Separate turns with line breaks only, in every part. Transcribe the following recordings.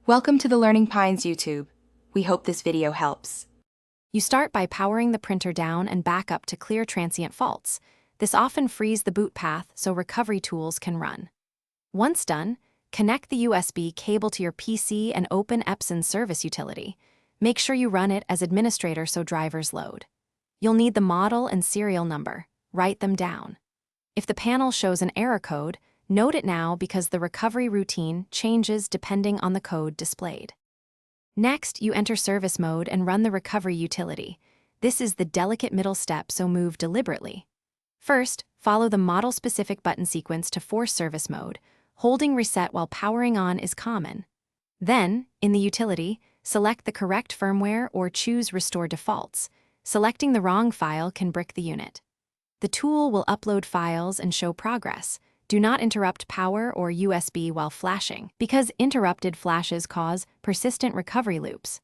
Welcome to the Learning Pines YouTube. We hope this video helps.
You start by powering the printer down and back up to clear transient faults. This often frees the boot path so recovery tools can run. Once done, connect the USB cable to your PC and open Epson's service utility. Make sure you run it as administrator so drivers load. You'll need the model and serial number. Write them down. If the panel shows an error code, note it now because the recovery routine changes depending on the code displayed. Next, you enter service mode and run the recovery utility. This is the delicate middle step, so move deliberately. First, follow the model-specific button sequence to force service mode. Holding reset while powering on is common. Then, in the utility, select the correct firmware or choose Restore Defaults. Selecting the wrong file can brick the unit. The tool will upload files and show progress. Do not interrupt power or USB while flashing, because interrupted flashes cause persistent recovery loops.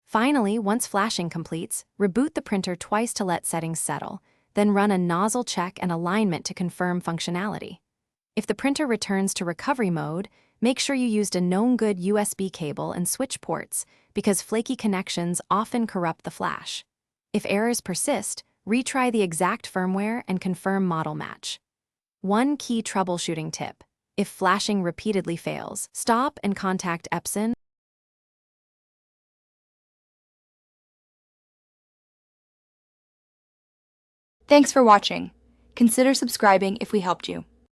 Finally, once flashing completes, reboot the printer twice to let settings settle, then run a nozzle check and alignment to confirm functionality. If the printer returns to recovery mode, make sure you used a known good USB cable and switch ports, because flaky connections often corrupt the flash. If errors persist, retry the exact firmware and confirm model match. One key troubleshooting tip: if flashing repeatedly fails, stop and contact Epson.
Thanks for watching. Consider subscribing if we helped you.